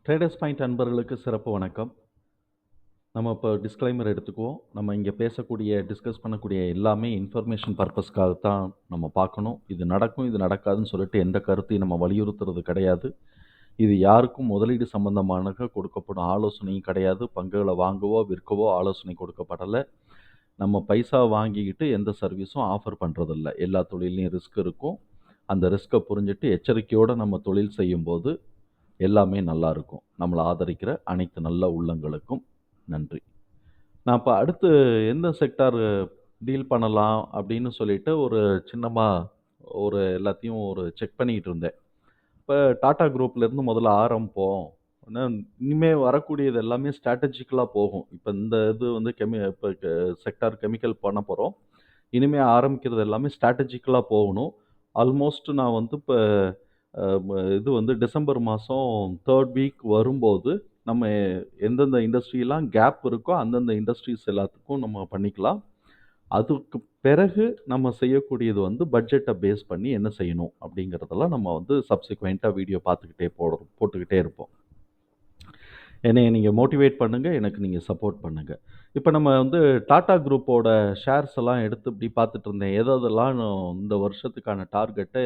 Traders point அன்பர்களுக்கு சிறப்பு வணக்கம். நம்ம இப்போ டிஸ்க்ளைமர் எடுத்துக்குவோம். நம்ம இங்கே பேசக்கூடிய, டிஸ்கஸ் பண்ணக்கூடிய எல்லாமே இன்ஃபர்மேஷன் பர்பஸ்க்காக தான் நம்ம பார்க்கணும். இது நடக்கும், இது நடக்காதுன்னு சொல்லிட்டு எந்த கருத்தையும் நம்ம வலியுறுத்துறது கிடையாது. இது யாருக்கும் முதலீடு சம்பந்தமான கொடுக்கப்படும் ஆலோசனையும் கிடையாது. பங்குகளை வாங்கவோ, விற்கவோ ஆலோசனை கொடுக்கப்படலை. நம்ம பைசா வாங்கிக்கிட்டு எந்த சர்வீஸும் ஆஃபர் பண்ணுறதில்ல. எல்லா தொழிலையும் ரிஸ்க் இருக்கும். அந்த ரிஸ்க்கை புரிஞ்சுட்டு எச்சரிக்கையோடு நம்ம தொழில் செய்யும்போது எல்லாமே நல்லா இருக்கும். நம்மளை ஆதரிக்கிற அனைத்து நல்ல உள்ளங்களுக்கும் நன்றி. நான் இப்போ அடுத்து எந்த செக்டார் டீல் பண்ணலாம் அப்படின்னு சொல்லிட்டு ஒரு சின்னமாக எல்லாத்தையும் செக் பண்ணிக்கிட்டு இருந்தேன். இப்போ டாடா குரூப்லேருந்து முதல்ல ஆரம்பிப்போம். இனிமே வரக்கூடியது எல்லாமே ஸ்ட்ராட்டஜிக்கலாக போகும். இப்போ இந்த இது வந்து இப்போ செக்டார் கெமிக்கல் பண்ண போகிறோம். இனிமேல் ஆரம்பிக்கிறது எல்லாமே ஸ்ட்ராட்டஜிக்கலாக போகணும். ஆல்மோஸ்ட் நான் வந்து இப்போ இது வந்து டிசம்பர் மாதம் 3rd வீக் வரும்போது நம்ம எந்தெந்த இண்டஸ்ட்ரியெலாம் கேப் இருக்கோ அந்தந்த இண்டஸ்ட்ரீஸ் எல்லாத்துக்கும் நம்ம பண்ணிக்கலாம். அதுக்கு பிறகு நம்ம செய்யக்கூடியது வந்து பட்ஜெட்டை பேஸ் பண்ணி என்ன செய்யணும் அப்படிங்கிறதெல்லாம் நம்ம வந்து சப்சிக்வெண்ட்டாக வீடியோ பார்த்துக்கிட்டே போட்டுக்கிட்டே இருப்போம். என்னைய நீங்கள் மோட்டிவேட் பண்ணுங்கள், எனக்கு நீங்கள் சப்போர்ட் பண்ணுங்கள். இப்போ நம்ம வந்து டாடா குரூப்போட ஷேர்ஸ் எல்லாம் எடுத்து இப்படி பார்த்துட்டு இருந்தேன். எதெல்லாம் இந்த வருஷத்துக்கான டார்கெட்டை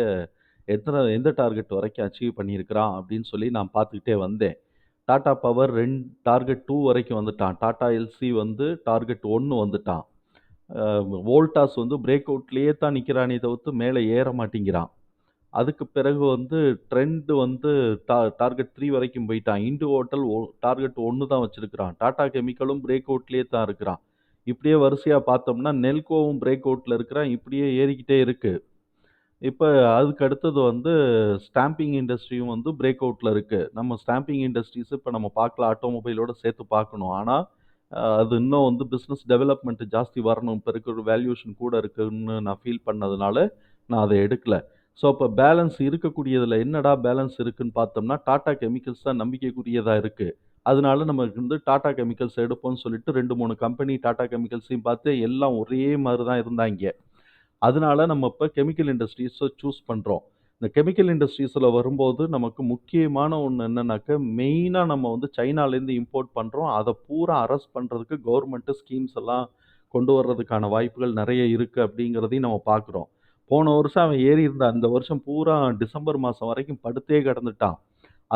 எந்த டார்கெட் வரைக்கும் அச்சீவ் பண்ணியிருக்கிறான் அப்படின்னு சொல்லி நான் பார்த்துக்கிட்டே வந்தேன். டாடா பவர் டார்கெட் 2 வரைக்கும் வந்துட்டான். டாடா எல்சி வந்து டார்கெட் 1 வந்துட்டான். வோல்டாஸ் வந்து பிரேக் அவுட்லேயே தான் நிற்கிறானே தவிர்த்து மேலே ஏற மாட்டேங்கிறான். அதுக்கு பிறகு வந்து ட்ரெண்ட் வந்து டார்கெட் 3 வரைக்கும் போயிட்டான். இண்டு ஹோட்டல் டார்கெட் 1 தான் வச்சிருக்கிறான். டாடா கெமிக்கலும் பிரேக் அவுட்லேயே தான் இருக்கிறான். இப்படியே வரிசையாக பார்த்தோம்னா நெல்கோவும் பிரேக் அவுட்டில் இருக்கிறான். இப்படியே ஏறிக்கிட்டே இருக்கு. இப்போ அதுக்கு அடுத்தது வந்து ஸ்டாம்பிங் இண்டஸ்ட்ரியும் வந்து பிரேக் அவுட்டில் இருக்குது. நம்ம ஸ்டாம்பிங் இண்டஸ்ட்ரீஸ் இப்போ நம்ம பார்க்கல, ஆட்டோமொபைலோட சேர்த்து பார்க்கணும். ஆனால் அது இன்னும் வந்து பிஸ்னஸ் டெவலப்மெண்ட் ஜாஸ்தி வரணும். இப்போ இருக்கிற வேல்யூஷன் கூட இருக்குன்னு நான் ஃபீல் பண்ணதுனால நான் அதை எடுக்கல. ஸோ அப்போ பேலன்ஸ் இருக்கக்கூடியதில் என்னடா பேலன்ஸ் இருக்குன்னு பார்த்தோம்னா டாடா கெமிக்கல்ஸ் தான் நம்பிக்கைக்குரியதாக இருக்குது. அதனால நம்ம வந்து டாடா கெமிக்கல்ஸ் எடுப்போம்னு சொல்லிட்டு 2-3 கம்பெனி டாடா கெமிக்கல்ஸையும் பார்த்து எல்லாம் ஒரே மாதிரி தான் இருந்தாங்க. அதனால நம்ம இப்போ கெமிக்கல் இண்டஸ்ட்ரீஸை சூஸ் பண்ணுறோம். இந்த கெமிக்கல் இண்டஸ்ட்ரீஸில் வரும்போது நமக்கு முக்கியமான ஒன்று என்னன்னாக்க, மெயினாக நம்ம வந்து சைனாலேருந்து இம்போர்ட் பண்ணுறோம். அதை பூரா அரெஸ்ட் பண்ணுறதுக்கு கவர்மெண்ட்டு ஸ்கீம்ஸ் எல்லாம் கொண்டு வர்றதுக்கான வாய்ப்புகள் நிறைய இருக்குது அப்படிங்கிறதையும் நம்ம பார்க்குறோம். போன வருஷம் அவன் ஏறி இருந்த அந்த வருஷம் பூரா டிசம்பர் மாதம் வரைக்கும் படுத்தே கிடந்துட்டான்.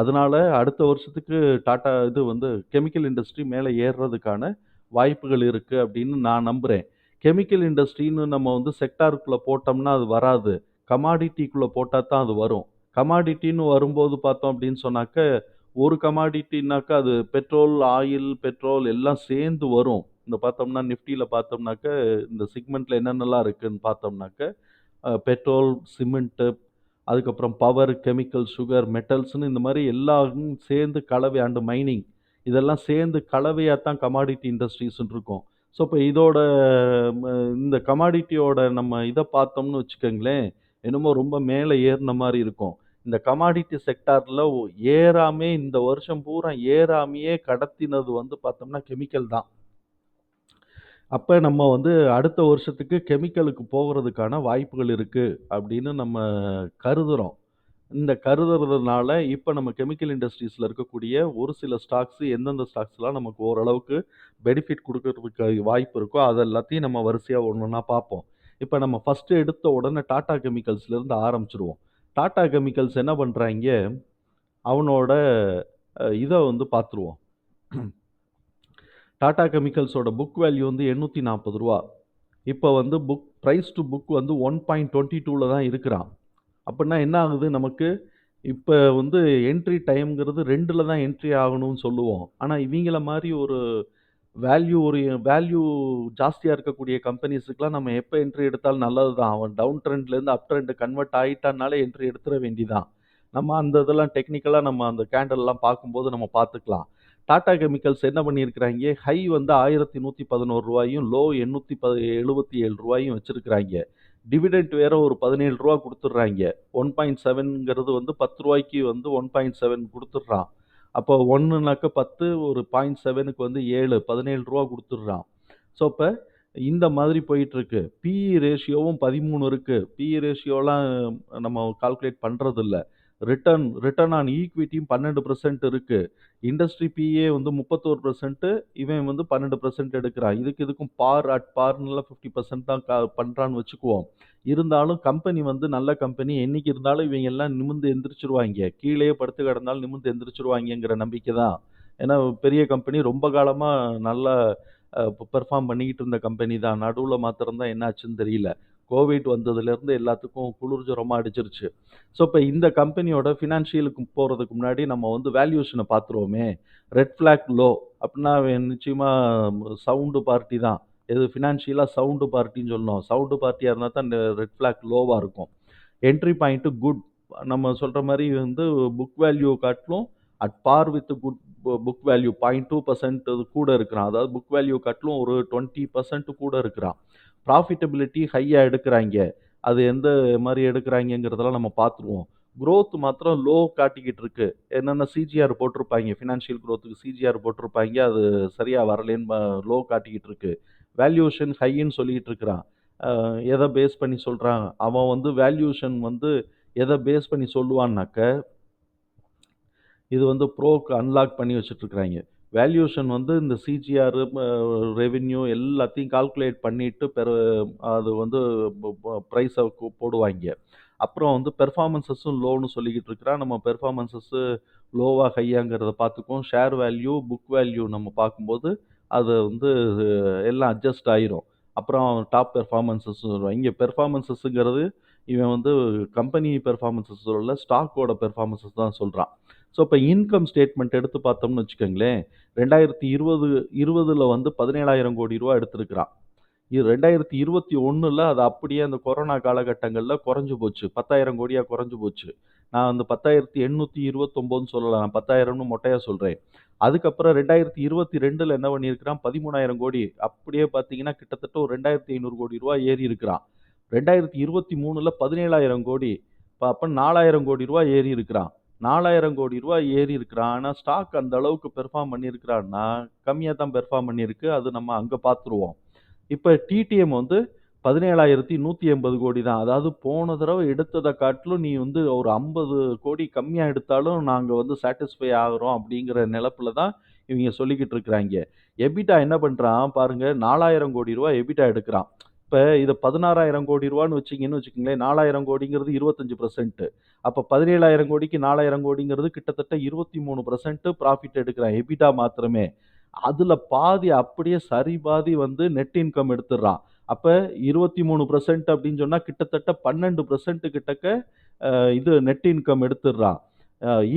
அதனால அடுத்த வருஷத்துக்கு டாடா இது வந்து கெமிக்கல் இண்டஸ்ட்ரி மேலே ஏறுறதுக்கான வாய்ப்புகள் இருக்குது அப்படின்னு நான் நம்புகிறேன். கெமிக்கல் இண்டஸ்ட்ரின்னு நம்ம வந்து செக்டாருக்குள்ளே போட்டோம்னா அது வராது. கமாடிட்டிக்குள்ளே போட்டால் தான் அது வரும். கமாடிட்டின்னு வரும்போது பார்த்தோம் அப்படின்னு சொன்னாக்க, ஒரு கமாடிட்டினாக்கா அது பெட்ரோல், ஆயில், பெட்ரோல் எல்லாம் சேர்ந்து வரும். இந்த பார்த்தோம்னா நிஃப்டியில பார்த்தோம்னாக்க, இந்த செக்மெண்ட்ல என்னென்னலாம் இருக்குன்னு பார்த்தோம்னாக்க, பெட்ரோல், சிமெண்ட்டு, அதுக்கப்புறம் பவர், கெமிக்கல், சுகர், மெட்டல்ஸ்ன்னு இந்த மாதிரி எல்லாம் சேர்ந்து கலவை அண்ட் மைனிங் இதெல்லாம் சேர்ந்து கலவையாக தான் கமாடிட்டி இண்டஸ்ட்ரீஸ்ன்னு இருக்கும். ஸோ இப்போ இதோட ம இந்த கமாடிட்டியோட நம்ம இத பார்த்தோம்னு வச்சுக்கங்களேன், என்னமோ ரொம்ப மேலே ஏறுன மாரி இருக்கும். இந்த கமாடிட்டி செக்டார்ல ஏறாமே இந்த வருஷம் பூரா ஏறாமயே கடத்தினது வந்து பார்த்தோம்னா கெமிக்கல் தான். அப்ப நம்ம வந்து அடுத்த வருஷத்துக்கு கெமிக்கலுக்கு போகறதுக்கான வாய்ப்புகள் இருக்கு அப்படின்னு நம்ம கருதுறோம். இந்த கருதுறதுனால இப்ப நம்ம கெமிக்கல் இண்டஸ்ட்ரீஸ்ல இருக்கக்கூடிய ஒரு சில ஸ்டாக்ஸ் எந்தெந்த ஸ்டாக்ஸ்லாம் நமக்கு ஓரளவுக்கு பெனிஃபிட் குடுக்கறதுக்கு வாய்ப்பு இருக்கோ, அது எல்லாத்தையும் நம்ம வரிசையா ஒண்ணொண்ணா பார்ப்போம். இப்ப நம்ம ஃபர்ஸ்ட் எடுத்த உடனே டாடா கெமிக்கல்ஸ்ல இருந்து ஆரம்பிச்சுருவோம். டாடா கெமிக்கல்ஸ் என்ன பண்றாய்ங்க, அவனோட இத வந்து பார்த்துருவோம். டாடா கெமிக்கல்ஸோட புக் வேல்யூ வந்து ரூ. 840. இப்ப வந்து பிரைஸ் டூ புக் வந்து 1.22ல தான் இருக்கிறான். அப்படின்னா என்ன ஆகுது நமக்கு, இப்ப வந்து என்ட்ரி டைம்ங்கிறது 2ல தான் என்ட்ரி ஆகணும்னு சொல்லுவோம். ஆனா இவிங்கள மாரி வேல்யூ ஜாஸ்தியா இருக்கக்கூடிய கம்பெனிஸுக்குலாம் நம்ம எப்ப என்ட்ரி எடுத்தாலும் நல்லது தான். அவன் டவுன் ட்ரெண்ட்லேருந்து அப் ட்ரெண்ட் கன்வெர்ட் ஆயிட்டான்னாலே என்ட்ரி எடுத்துற வேண்டியதான். நம்ம அந்த இதெல்லாம் டெக்னிக்கலா நம்ம அந்த கேண்டல்லாம் பார்க்கும்போது நம்ம பார்த்துக்கலாம். டாடா கெமிக்கல்ஸ் என்ன பண்ணியிருக்கிறாய்ங்க, ஹை வந்து ரூ. 1111 லோ ரூ. 877 வச்சிருக்கிறாய்ங்க. டிவிடெண்ட் வேற ஒரு ரூ. 17 குடுத்துடுறாய்ங்க. 1.7ங்கிறது வந்து ரூ. 10க்கு வந்து 1.7 குடுத்துடுறான். அப்போ 1னாக்க 10 ஒரு 0.7க்கு வந்து 7 ரூ. 17 குடுத்துடுறான். ஸோ அப்ப இந்த மாதிரி போயிட்டுருக்கு. பிஇ ரேஷியோவும் 13 இருக்கு. பிஇ ரேஷியோலாம் நம்ம கால்குலேட் பண்றதில்ல. ரிட்டர்ன் ஆன் ஈக்விட்டியும் 12% இருக்கு. இண்டஸ்ட்ரி பிஏ வந்து 31%, இவன் வந்து 12% எடுக்கிறான். இதுக்கும் பார்னுலாம் 50% தான் பண்றான்னு வச்சுக்குவோம். இருந்தாலும் கம்பெனி வந்து நல்ல கம்பெனி. என்னைக்கு இருந்தாலும் இவங்க எல்லாம் நிமிர்ந்து எந்திரிச்சுருவாய்ங்க. கீழயே படுத்து கிடந்தாலும் நிமிர்ந்து எந்திரிச்சுருவாய்ங்கங்கிற நம்பிக்கை தான். ஏன்னா பெரிய கம்பெனி ரொம்ப காலமா நல்லா பெர்ஃபார்ம் பண்ணிக்கிட்டு இருந்த கம்பெனி தான். நடுவுல மாத்திரம் தான் என்ன ஆச்சுன்னு தெரியல. கோவிட் வந்ததுலேருந்து எல்லாத்துக்கும் குளிர் ஜுரமா அடிச்சிருச்சு. ஸோ, இப்ப இந்த கம்பெனியோட ஃபினான்ஷியலுக்கு போறதுக்கு முன்னாடி நம்ம வந்து வேல்யூவேஷன பார்த்துருவோமே. ரெட் ஃபிளாக் லோ அப்டின்னா அவன் நிச்சயமா சவுண்டு பார்ட்டி தான். எது ஃபினான்ஷியலா சவுண்டு பார்ட்டின்னு சொல்லணும். சவுண்டு பார்ட்டியா இருந்தா தான் இந்த ரெட் ஃபிளாக் லோவா இருக்கும். Entry point good. நம்ம சொல்ற மாரி வந்து புக் வேல்யூ காட்டிலும் at par with good book value 0.2% கூட இருக்கிறான். அதாவது புக் வேல்யூ காட்டிலும் ஒரு 20% கூட இருக்கிறான். ப்ராஃபிட்டபிலிட்டி ஹையா எடுக்குறாய்ங்க. அது எந்த மாரி எடுக்குறாய்ங்கங்கிறதெல்லாம் நம்ம பார்த்துருவோம். குரோத் மாத்திரம் லோ காட்டிக்கிட்டு இருக்கு. என்னன்னா சிஜிஆர் போட்டிருப்பாய்ங்க. ஃபினான்ஷியல் குரோத்துக்கு சிஜிஆர் போட்டிருப்பாய்ங்க. அது சரியா வரலேன்னு லோ காட்டிக்கிட்டு இருக்கு. வேல்யூவேஷன் ஹைன்னு சொல்லிட்டு இருக்கிறான். எத பேஸ் பண்ணி சொல்றான்? அவன் வந்து வேல்யூவேஷன் வந்து எத பேஸ் பண்ணி சொல்லுவான்னாக்க, இது வந்து ப்ரோக்கு அன்லாக் பண்ணி வச்சுட்டுருக்காய்ங்க. வேல்யூவேஷன் வந்து இந்த சிஜிஆர், ரெவென்யூ எல்லாத்தையும் கால்குலேட் பண்ணிட்டு அது வந்து பிரைஸ போடுவாய்ங்க. அப்புறம் வந்து பெர்ஃபார்மன்ஸஸும் லோன்னு சொல்லிக்கிட்டு இருக்கிறான். நம்ம பெர்ஃபார்மன்ஸஸு லோவா, ஹையாங்கிறத பார்த்துக்குவோம். ஷேர் வேல்யூ, புக் வேல்யூ நம்ம பார்க்கும்போது, அது வந்து எல்லாம் அட்ஜஸ்ட் ஆயிரும். அப்புறம் டாப் பெர்ஃபார்மன்ஸஸ் சொல்லுவான். இங்க பெர்ஃபார்மன்ஸஸ்ங்கிறது இவன் வந்து கம்பெனி பெர்ஃபார்மன்ஸஸ் சொல்லல, ஸ்டாக்கோட பெர்ஃபார்மன்ஸஸ் தான் சொல்றான். ஸோ, இப்ப இன்கம் ஸ்டேட்மெண்ட் எடுத்து பார்த்தோம்னு வச்சுக்கோங்களேன், 2020ல வந்து ரூ. 17,000 கோடி எடுத்திருக்கிறான். 2021ல அது அப்படியே அந்த கொரோனா காலகட்டங்கள்ல குறைஞ்சு போச்சு. 10,000 கோடியா குறைஞ்சு போச்சு. நான் அந்த 10,829ன்னு சொல்லல. நான் 10,000ன்னு மொட்டையா சொல்றேன். அதுக்கப்புறம் 2022ல என்ன பண்ணியிருக்கிறான், 13,000 கோடி. அப்படியே பார்த்தீங்கன்னா, கிட்டத்தட்ட ஒரு ரூ. 2,500 கோடி ஏறி இருக்கிறான். 2023ல 17,000 கோடி. அப்ப ரூ. 4,000 கோடி ஏறி இருக்கிறான். ரூ. 4,000 கோடி ஏறி இருக்கிறான். ஆனா ஸ்டாக் அந்த அளவுக்கு பெர்ஃபார்ம் பண்ணியிருக்கிறான்னா, கம்மியா தான் பெர்ஃபார்ம் பண்ணியிருக்கு. அது நம்ம அங்க பார்த்துருவோம். இப்ப டிடிஎம் வந்து 17,180 கோடி தான். அதாவது போன தடவ எடுத்தத காட்டிலும் நீ வந்து ஒரு 50 கோடி கம்மியா எடுத்தாலும் நாங்க வந்து சாட்டிஸ்ஃபை ஆகுறோம் அப்படிங்கிற நெனப்புல தான் இவங்க சொல்லிக்கிட்டு இருக்கிறாய்ங்க. எபிட்டா என்ன பண்றான் பாருங்க, ரூ. 4,000 கோடி எபிட்டா எடுக்குறான். இப்ப இத 16,000 கோடி வச்சீங்கன்னு வச்சுக்கங்களேன், 4,000 கோடிங்கிறது 25%. அப்ப 17,000 கோடிக்கு 4,000 கோடிங்கிறது கிட்டத்தட்ட 23% ப்ராஃபிட் எடுக்குறான். எபிட்டா மாத்திரமே. அதுல பாதி அப்படியே சரி பாதி வந்து நெட் இன்கம் எடுத்துடுறான். அப்ப 23% அப்படின்னு சொன்னா கிட்டத்தட்ட 12% கிட்டக்க இது நெட் இன்கம் எடுத்துடுறான்.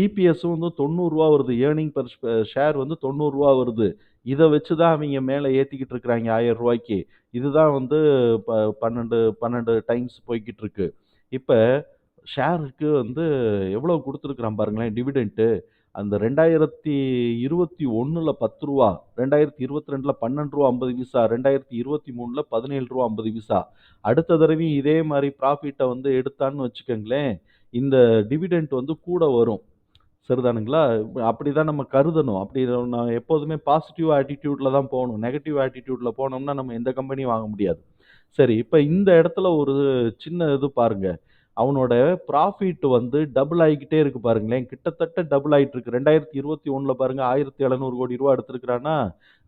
இபிஎஸ் வந்து ரூ. 90 வருது. ஏர்னிங் பெர் ஷேர் வந்து ரூ. 90 வருது. இத வச்சு தான் அவைங்க மேல ஏத்திக்கிட்டு இருக்கிறாய்ங்க ரூ. 1,000. இதுதான் வந்து ப 12 டைம்ஸ் போய்க்கிட்டு இருக்கு. இப்ப ஷேருக்கு வந்து எவ்வளவு குடுத்துருக்கிறான் பாருங்களேன் டிவிடெண்ட். அந்த 2021ல ரூ. 10, 2022ல ரூ. 12.50, 2023ல ரூ. 17.50. அடுத்த தடவையும் இதே மாரி ப்ராஃபிட்ட வந்து எடுத்தான்னு வச்சுக்கங்களேன், இந்த டிவிடெண்ட் வந்து கூட வரும். சரிதானுங்களா? அப்படிதான் நம்ம கருதணும். அப்படி நான் எப்போதுமே பாசிட்டிவ் ஆட்டிட்யூட்ல தான் போணும். நெகட்டிவ் ஆட்டிட்யூட்ல போனோம்னா நம்ம எந்த கம்பெனியும் வாங்க முடியாது. சரி, இப்ப இந்த இடத்துல ஒரு சின்ன இது பாருங்க. அவனோட ப்ராஃபிட் வந்து டபுள் ஆயிக்கிட்டே இருக்கு பாருங்களேன். கிட்டத்தட்ட டபுள் ஆயிட்டு இருக்கு. 2021ல பாருங்க ரூ. 1,700 கோடி எடுத்திருக்கிறான்னா,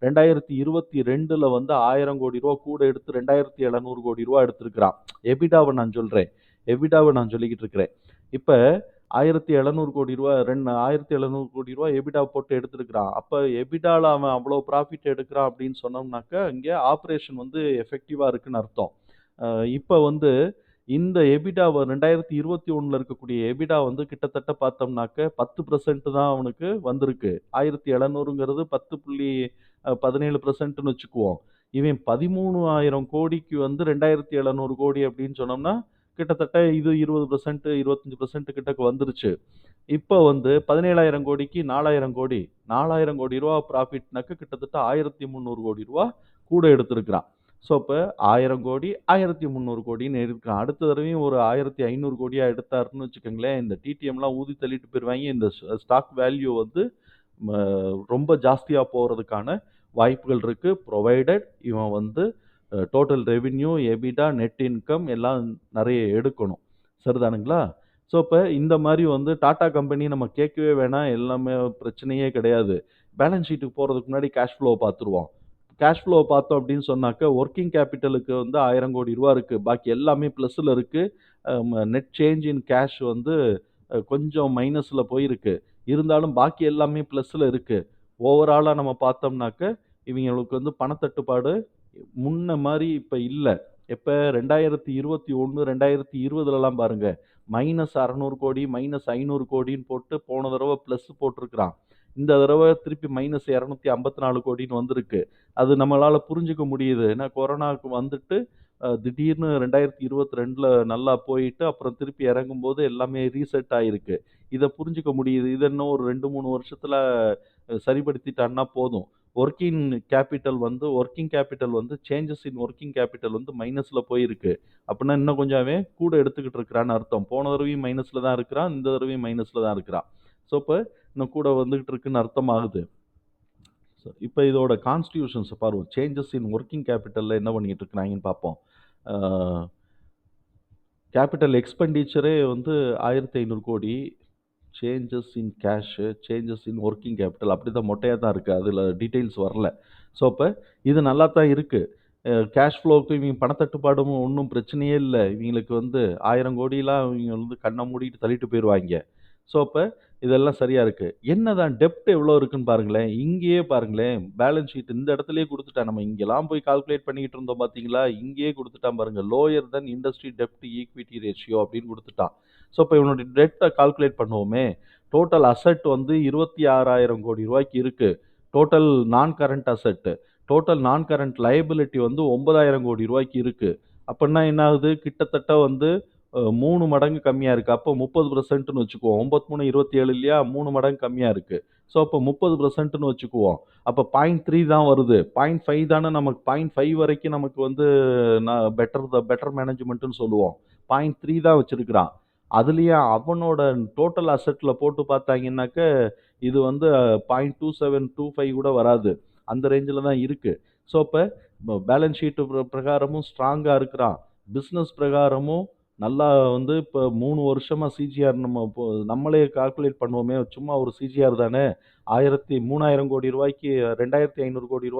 2022ல வந்து ரூ. 1,000 கோடி கூட எடுத்து ரூ. 2,700 கோடி எடுத்திருக்கிறான். எபிடாவ நான் சொல்றேன். எபிடாவ நான் சொல்லிக்கிட்டு இருக்கிறேன். இப்ப ரூ. 1,700 கோடி 1,700 கோடி எபிடா போட்டு எடுத்திருக்கிறான். அப்ப எபிடால அவன் அவ்வளோ ப்ராஃபிட் எடுக்கிறான் அப்படின்னு சொன்னோம்னாக்க, இங்க ஆப்பரேஷன் வந்து எஃபெக்டிவா இருக்குன்னு அர்த்தம். அ இப்ப வந்து இந்த எபிடாவ 2021ல இருக்கக்கூடிய எபிடா வந்து கிட்டத்தட்ட பார்த்தோம்னாக்க 10% தான் அவனுக்கு வந்திருக்கு. 1,700ங்கிறது 10.17%ன்னு வச்சுக்குவோம். இவன் 13,000 கோடிக்கு வந்து 2,700 கோடி அப்படின்னு சொன்னோம்னா, கிட்டத்தட்ட இது 20%, 25% கிட்டக்க வந்துருச்சு. இப்ப வந்து 17,000 கோடிக்கு 4,000 கோடி. ரூ. 4,000 கோடி ப்ராஃபிட்னாக்க கிட்டத்தட்ட ரூ. 1,300 கோடி கூட எடுத்திருக்கிறான். ஸோ, அப்ப 1,000 கோடி, 1,300 கோடின்னு இருக்கான். அடுத்த தடவையும் ஒரு 1,500 கோடியா எடுத்தாருன்னு வச்சுக்கோங்களேன், இந்த டிடிஎம்லாம் ஊதி தள்ளிட்டு போயிருவாய்ங்க. இந்த ஸ்டாக் வேல்யூ வந்து ம ரொம்ப ஜாஸ்தியா போறதுக்கான வாய்ப்புகள் இருக்கு. புரொவைடட் இவன் வந்து total revenue, EBITDA, net income எல்லாம் நெறைய எடுக்கணும். சரிதானுங்களா? ஸோ, இப்ப இந்த மாரி வந்து டாடா கம்பெனி நம்ம கேட்கவே வேணாம். எல்லாமே பிரச்சனையே கிடையாது. பேலன்ஸ் ஷீட்டுக்கு போறதுக்கு முன்னாடி கேஷ் ஃப்ளோவ பார்த்துருவோம். கேஷ் ஃப்ளோவ பார்த்தோம் அப்படின்னு சொன்னாக்க, வொர்க்கிங் கேப்பிட்டலுக்கு வந்து ரூ. 1000,00,00,000 இருக்கு. பாக்கி எல்லாமே பிளஸ்ல இருக்கு. நெட் சேஞ்ச் இன் கேஷ் வந்து கொஞ்சம் மைனஸ்ல போயிருக்கு. இருந்தாலும் பாக்கி எல்லாமே பிளஸ்ல இருக்கு. ஓவராலா நம்ம பார்த்தோம்னாக்க, இவைங்களுக்கு வந்து பணத்தட்டுப்பாடு முன்ன மாரி இப்ப இல்ல. எப்ப 2021, 2020லலாம் பாருங்க. -600,00,00,000, -500,00,00,000ன்னு போட்டு போன தடவ பிளஸ் போட்டிருக்கிறான். இந்த தடவ திருப்பி -254,00,00,000ன்னு வந்திருக்கு. அது நம்மளால புரிஞ்சுக்க முடியுது. ஏன்னா கொரோனாவுக்கு வந்துட்டு திடீர்னு 2022ல நல்லா போயிட்டு, அப்புறம் திருப்பி இறங்கும்போது எல்லாமே ரீசெட் ஆயிருக்கு. இத புரிஞ்சுக்க முடியுது. இத இன்னும் ஒரு 2, 3 வருஷத்துல சரிப்படுத்திட்டான்னா போதும். வொர்க்கிங் கேப்பிட்டல் வந்து சேஞ்சஸ் இன் வொர்க்கிங் கேப்பிட்டல் வந்து மைனஸ்ல போயிருக்கு. அப்புட்ன்னா இன்னும் கொஞ்சம் அவன் கூட எடுத்துக்கிட்டு இருக்கிறான்னு அர்த்தம். போன தடவையும் மைனஸ்ல தான் இருக்கிறான். இந்த தடவையும் மைனஸ்ல தான் இருக்கிறான். ஸோ, இப்ப இன்னும் கூட வந்துகிட்டு இருக்குன்னு அர்த்தம் ஆகுது. இப்ப இதோட கான்ஸ்டிடியூஷன்ஸ பாருவோம். சேஞ்சஸ் இன் வொர்க்கிங் கேப்பிட்டல்ல என்ன பண்ணிட்டு இருக்கிறாய்ங்கன்னு பார்ப்போம். ஆ கேப்பிட்டல் எக்ஸ்பெண்டிச்சரே வந்து 1,500 கோடி. Changes in cash, changes in working capital அப்படிதான் மொட்டையா தான் இருக்கு. அதுல டீட்டெயில்ஸ் வரல. ஸோ, அப்ப இது நல்லா தான் இருக்கு. கேஷ் ஃப்ளோவுக்கு இவங்க பணத்தட்டுப்பாடும் ஒண்ணும் பிரச்சனையே இல்ல. இவங்களுக்கு வந்து 1000 கோடிலாம் இவங்க வந்து கண்ண மூடிட்டு தள்ளிட்டு போயிருவாய்ங்க. ஸோ, அப்ப இதெல்லாம் சரியா இருக்கு. என்னதான் டெப்ட் எவ்வளோ இருக்குன்னு பாருங்களேன். இங்கேயே பாருங்களேன், பேலன்ஸ் ஷீட் இந்த இடத்திலேயே குடுத்துட்டான். நம்ம இங்கலாம் போய் கால்குலேட் பண்ணிக்கிட்டு இருந்தோம் பார்த்தீங்களா? இங்கேயே குடுத்துட்டான் பாருங்க. லோயர் தென் இண்டஸ்ட்ரி டெப்ட் ஈக்விட்டி ரேஷியோ அப்படின்னு குடுத்துட்டான். ஸோ, இப்ப இவனுடைய டெப்ட்ட கால்குலேட் பண்ணுவோமே. டோட்டல் அசெட் வந்து ரூ. 26,000 கோடி ரூபாய்க்கு இருக்கு. டோட்டல் நான் கரண்ட் அசெட். டோட்டல் நான் கரண்ட் லயபிலிட்டி வந்து ரூ. 9,000 கோடி ரூபாய்க்கு இருக்கு. அப்பன்னா என்ன ஆகுது? கிட்டத்தட்ட வந்து 3 மடங்கு கம்மியா இருக்கு. அப்போ 30%ன்னு வச்சுக்குவோம். 93, 27 இல்லையா? 3 மடங்கு கம்மியா இருக்கு. ஸோ, அப்போ 30%ன்னு வச்சுக்குவோம். அப்ப 0.3 தான் வருது. 0.5 தானே நமக்கு 0.5 வரைக்கும் நமக்கு வந்து பெட்டர் மேனேஜ்மென்ட்ன்னு சொல்லுவோம். 0.3 தான் வச்சிருக்கிறான். அதுலயும் அவனோட டோட்டல் அசெட்ல போட்டு பார்த்தாய்ங்கன்னாக்க, இது வந்து 0.2725 கூட வராது. அந்த ரேஞ்சுல தான் இருக்கு. ஸோ, அப்ப பேலன்ஸ் ஷீட் பிரகாரமும் ஸ்ட்ராங்கா இருக்கிறான். பிசினஸ் பிரகாரமும் நல்லா வந்து இப்ப 3 வருஷமா சிஜிஆர் நம்மளே கால்குலேட் பண்ணுவோமே, சும்மா ஒரு சிஜிஆர் தானே. 3,000 கோடி ரூபாய்க்கு ரூ. 2,500 கோடி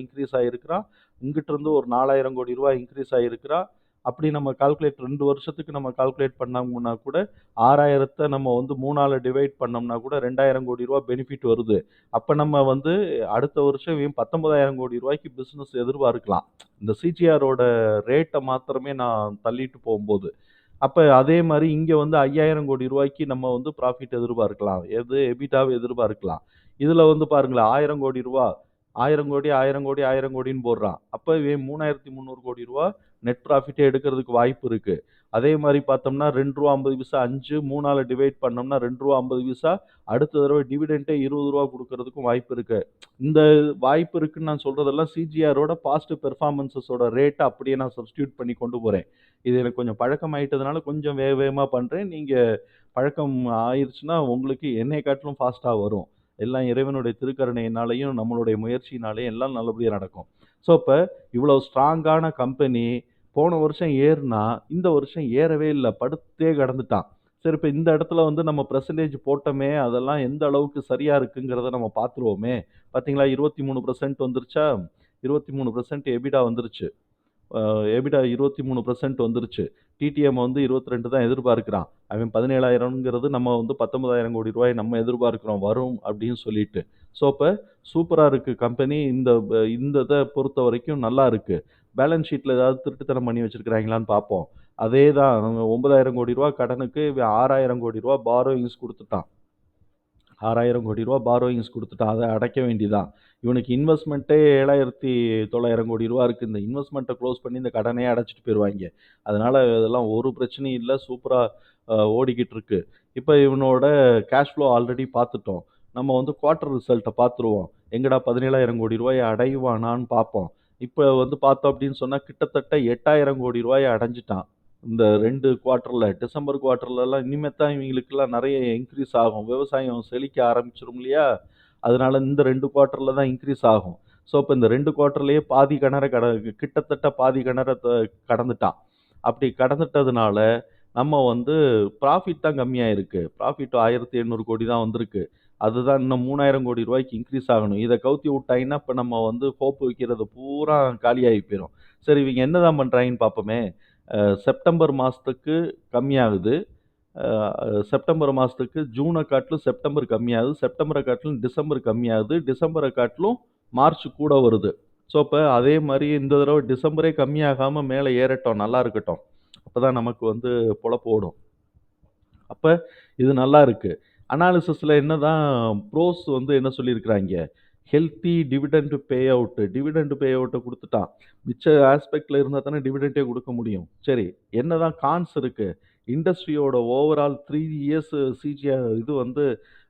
இன்கிரீஸ் ஆயிருக்கிறான். இங்கிட்டிருந்து ஒரு ரூ. 4,000 கோடி இன்கிரீஸ் ஆயிருக்கிறான். அப்படி நம்ம கால்குலேட் 2 வருஷத்துக்கு நம்ம கால்குலேட் பண்ணோம்னா கூட 6,000த்த நம்ம வந்து 3ஆல டிவைட் பண்ணோம்னா கூட ரூ. 2,000 கோடி பெனிஃபிட் வருது. அப்ப நம்ம வந்து அடுத்த வருஷம் இவன் ரூ. 19,000 கோடி பிசினஸ் எதிர்பார்க்கலாம். இந்த சிஜிஆரோட ரேட்ட மாத்திரமே நான் தள்ளிட்டு போம்போது. அப்ப அதே மாரி இங்க வந்து ரூ. 5,000 கோடி நம்ம வந்து ப்ராஃபிட் எதிர்பார்க்கலாம். எபிட்டாவ எதிர்பார்க்கலாம். இதுல வந்து பாருங்களேன் ரூ. 1,000 கோடி 1,000 கோடி, 1,000 கோடி, 1,000 கோடின்னு போடுறான். அப்ப இவன் ரூ. 3,300 கோடி நெட் ப்ராஃபிட்டே எடுக்கிறதுக்கு வாய்ப்பு இருக்கு. அதே மாரி பார்த்தோம்னா ரூ. 2.50 5 3ஆல டிவைட் பண்ணோம்னா ரூ. 2.50 அடுத்த தடவ டிவிடெண்டே ரூ. 20 குடுக்கறதுக்கும் வாய்ப்பு இருக்கு. இந்த வாய்ப்பு இருக்குன்னு நான் சொல்றதெல்லாம் சிஜிஆரோட பாஸ்ட் பெர்ஃபார்மன்ஸஸோட ரேட்ட அப்படியே நான் சப்ஸ்டிட்யூட் பண்ணி கொண்டு போறேன். இது எனக்கு கொஞ்சம் பழக்கம் ஆயிட்டதுனால கொஞ்சம் வேக வேகமா பண்றேன். நீங்க பழக்கம் ஆயிருச்சுன்னா, உங்களுக்கு என்னைய காட்டிலும் ஃபாஸ்ட்டா வரும். எல்லாம் இறைவனுடைய திருக்கருணையினாலயும், நம்மளுடைய முயற்சியினாலயும் எல்லாம் நல்லபடியா நடக்கும். ஸோ, இப்ப இவ்வளவு ஸ்ட்ராங்கான கம்பெனி போன வருஷம் ஏறுனா, இந்த வருஷம் ஏறவே இல்ல. படுத்தே கிடந்துட்டான். சரி இப்ப இந்த இடத்துல வந்து நம்ம பெர்சன்டேஜ் போட்டோமே, அதெல்லாம் எந்த அளவுக்கு சரியா இருக்குங்கிறத நம்ம பார்த்துருவோமே. பார்த்தீங்களா 23% வந்துருச்சா? 23% எபிட்டா வந்துருச்சு. எபிட்டா 23% வந்துருச்சு. டிடிஎம் வந்து 22 தான் எதிர்பார்க்கிறான். அவன் 17,000ங்கிறது நம்ம வந்து ரூ. 19,000 கோடி நம்ம எதிர்பார்க்கிறோம் வரும் அப்படின்னு சொல்லிட்டு. ஸோ, அப்ப சூப்பரா இருக்கு கம்பெனி. இந்த இத பொறுத்தவரைக்கும் நல்லா இருக்கு. பேலன்ஸ் ஷீட்ல ஏதாவது திருட்டுத்தனம் பண்ணி வச்சிருக்காய்ங்களான்னு பார்ப்போம். அதே தான் ரூ. 9,000 கோடி கடனுக்கு இவன் ரூ. 6,000 கோடி பாரோயிங்ஸ் குடுத்துட்டான். ரூ. 6,000 கோடி பாரோயிங்ஸ் குடுத்துட்டான். அத அடைக்க வேண்டியதான். இவனுக்கு இன்வெஸ்ட்மென்ட்டே ரூ. 7,900 கோடி இருக்கு. இந்த இன்வெஸ்ட்மென்ட்ட குளோஸ் பண்ணி இந்த கடனையே அடைச்சுட்டு போயிருவாய்ங்க. அதனால இதெல்லாம் ஒரு பிரச்சனையும் இல்ல. சூப்பரா ஓடிக்கிட்டு இருக்கு. இப்ப இவனோட கேஷ் ஃப்ளோ ஆல்ரெடி பார்த்துட்டோம். நம்ம வந்து குவார்ட்டர் ரிசல்ட்ட பார்த்துருவோம். எங்கடா ரூ. 17,000 கோடி அடைவானான்னு பார்ப்போம். இப்ப வந்து பார்த்தோம் அப்படின்னு சொன்னா கிட்டத்தட்ட ரூ. 8,000 கோடி அடைஞ்சுட்டான். இந்த 2 குவார்ட்டர்ல டிசம்பர் குவார்ட்டர்லலாம் இனிமே தான் இவங்களுக்கெல்லாம் நெறைய இன்கிரீஸ் ஆகும். விவசாயம் செழிக்க ஆரம்பிச்சுரும் இல்லையா? அதனால இந்த 2 குவார்ட்டர்ல தான் இன்கிரீஸ் ஆகும். ஸோ, இப்ப இந்த 2 குவார்ட்டர்லயே கிட்டத்தட்ட பாதி கிணற கடந்துட்டான். அப்படி கடந்துட்டதுனால நம்ம வந்து ப்ராஃபிட் தான் கம்மியா இருக்கு. ப்ராஃபிட் 1800 கோடி தான் வந்திருக்கு. அதுதான் இன்னும் 3000 கோடி ரூபாய்க்கு இன்க்ரீஸ் ஆகணும். இத கவுத்தி விட்டாய்ங்கன்னா, இப்ப நம்ம வந்து ஹோப் வைக்கிறது பூரா காலியாகி போயிரும். சரி இவங்க என்னதான் பண்றாய்ங்கன்னு பார்ப்போமே. செப்டம்பர் மாசத்துக்கு கம்மியாகுது. அ செப்டம்பர் மாசத்துக்கு ஜூன காட்டிலும் செப்டம்பர் கம்மியாகுது. செப்டம்பர காட்டிலும் டிசம்பர் கம்மியாகுது. டிசம்பர காட்டிலும் மார்ச் கூட வருது. ஸோ, அப்ப அதே மாரி இந்த தடவ டிசம்பரே கம்மியாகாம மேல ஏறட்டும். நல்லா இருக்கட்டும். அப்பதான் நமக்கு வந்து பொழப்பு ஓடும். அப்ப இது நல்லா இருக்கு. அனாலிசிஸ்ல என்னதான் ப்ரோஸ் வந்து என்ன சொல்லியிருக்கிறாய்ங்க, healthy dividend pay out dividend pay அவுட்ட குடுத்துட்டான். மிச்ச ஆஸ்பெக்ட்ல இருந்தா தானே டிவிடெண்டே குடுக்க முடியும். சரி, என்னதான் கான்ஸ் இருக்கு? இண்டஸ்ட்ரியோட ஓவரால் 3 இயர்ஸ் இது வந்து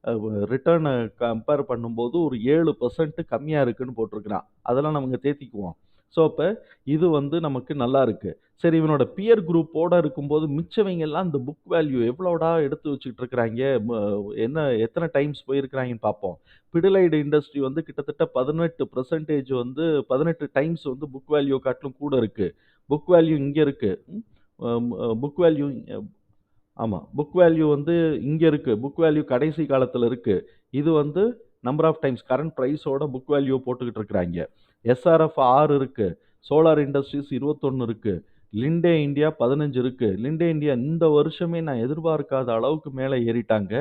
அ ரிட்டர்ன கம்பேர் பண்ணும்போது ஒரு 7% கம்மியா இருக்குன்னு போட்டிருக்கிறான். அதெல்லாம் நம்ம தேத்திக்குவோம். ஸோ, அப்ப இது வந்து நமக்கு நல்லா இருக்கு. சரி இவனோட பியர் குரூப்போட இருக்கும்போது மிச்சவங்க எல்லாம் இந்த புக் வேல்யூ எவ்வளோடா எடுத்து வச்சுக்கிட்டு இருக்கிறாய்ங்க. என்ன எத்தன டைம்ஸ் போயிருக்கிறாய்ங்கன்னு பார்ப்போம். பிடிலைட் இண்டஸ்ட்ரி வந்து கிட்டத்தட்ட 18% வந்து 18 டைம்ஸ் வந்து புக் வேல்யூ காட்டிலும் கூட இருக்கு. புக் வேல்யூ இங்க இருக்கு. ம். புக் வேல்யூ ஆமா. புக் வேல்யூ வந்து இங்க இருக்கு. புக் வேல்யூ கடைசி காலத்துல இருக்கு. இது வந்து நம்பர் ஆஃப் டைம்ஸ் கரண்ட் பிரைஸோட புக் வேல்யூ போட்டுக்கிட்டு இருக்கிறாய்ங்க. எஸ்ஆர்எஃப் 6 இருக்கு. சோலார் இண்டஸ்ட்ரீஸ் 21 இருக்கு. லிண்டே இந்தியா 15 இருக்கு. லிண்டே இந்தியா இந்த வருஷமே நான் எதிர்பார்க்காத அளவுக்கு மேல ஏறிட்டாங்க.